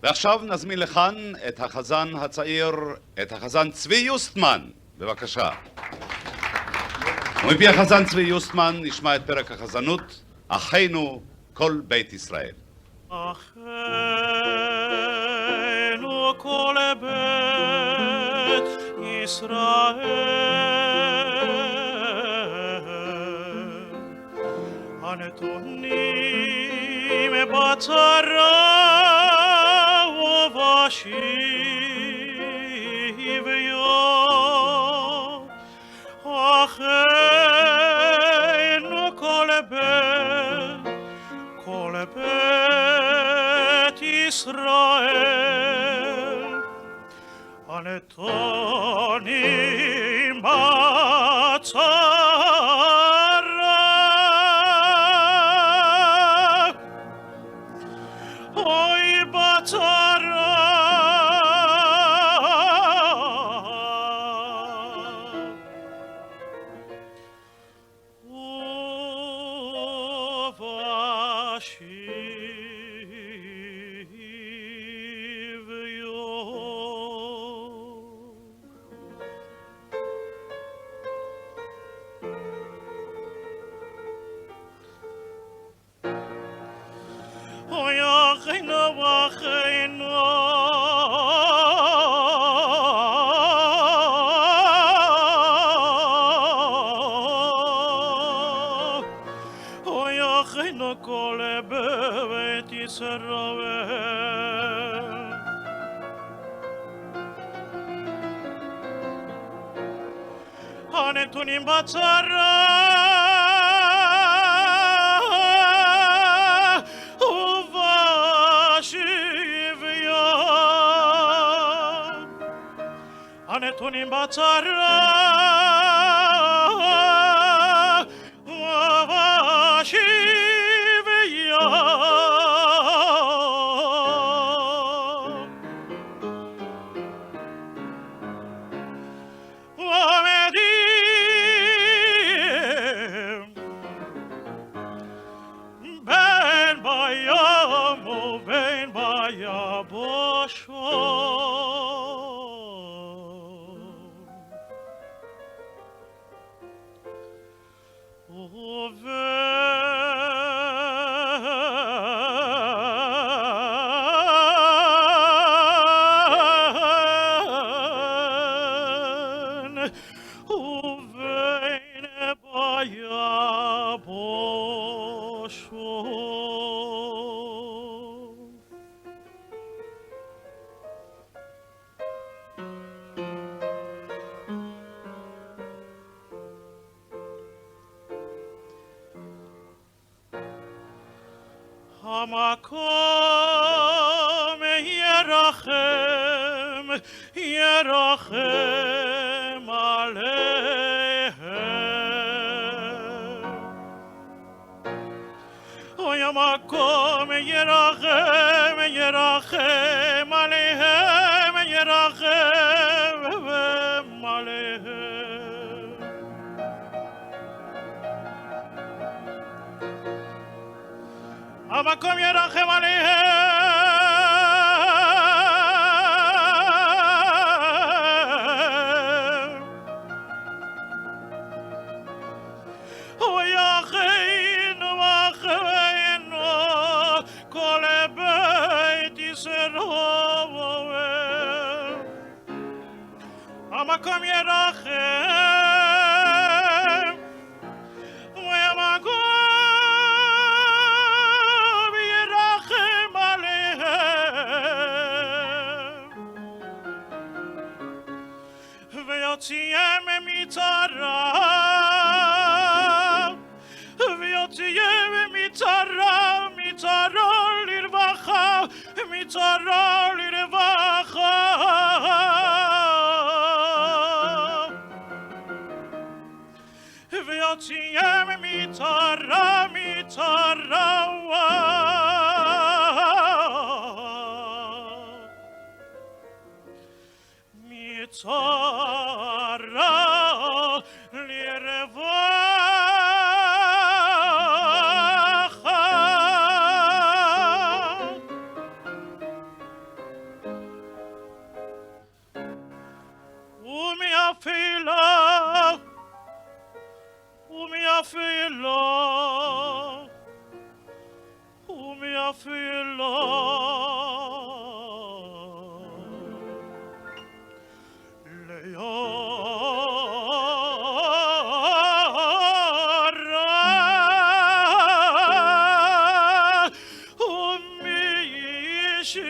ועכשיו נזמין לכאן את החזן הצעיר, את החזן צבי יוסטמן. בבקשה. ומפי החזן צבי יוסטמן נשמע את פרק החזנות, אחינו כל בית ישראל. אחינו כל בית ישראל, הנתונים בצרה ובשביו, אחינו כל בית ישראל, הנתונים בצרה, אוי בצרה, כל בית ישראל, הנתונים בצרה ובשוויון, הנתונים בצרה המקום ירחם, ירחם עליהם. אוי המקום ירחם, ירחם עליהם, ירחם עליהם. המקום ירחם עליהם, אוי אחינו אחינו כל בית ישראל, המקום ירחם, ויוציאם מצרה, ויוציאם מצרה, מצרה לרווחה, מצרה לרווחה, ויוציאם מצרה, מצרה מצרה לרווחה, מאפלה לירה ומי שיבוד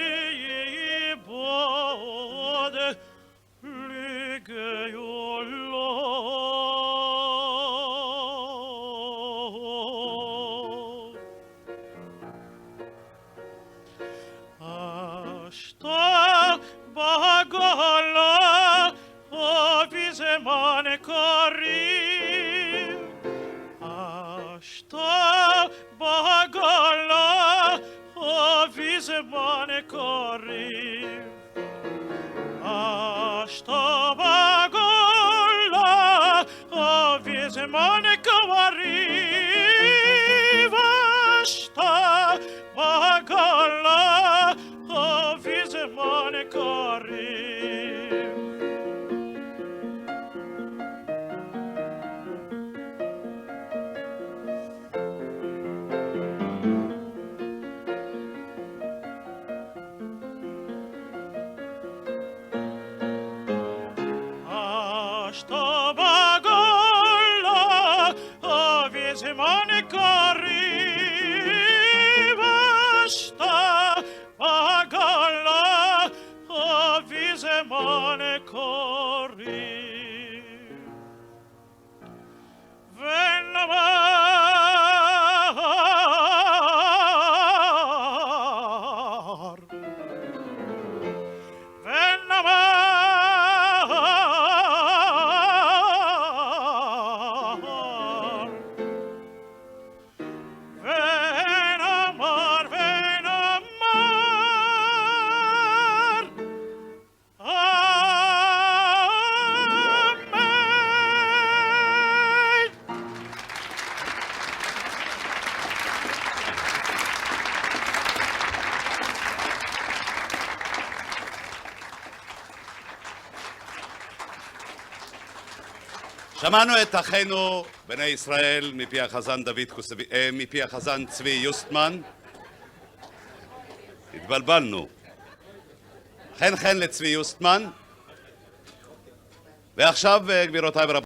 לגאולו Что Богола обезман корив, а что Богола обезман корив, а что Богола обезман корив, а что Богола обезман корив. А что Богола обезман корив, а что Богола обезман корив. שמענו את אחינו בני ישראל מפי החזן צבי יוסטמן. התבלבלנו. חן חן לצבי יוסטמן. ועכשיו, גבירותיי ורבותיי,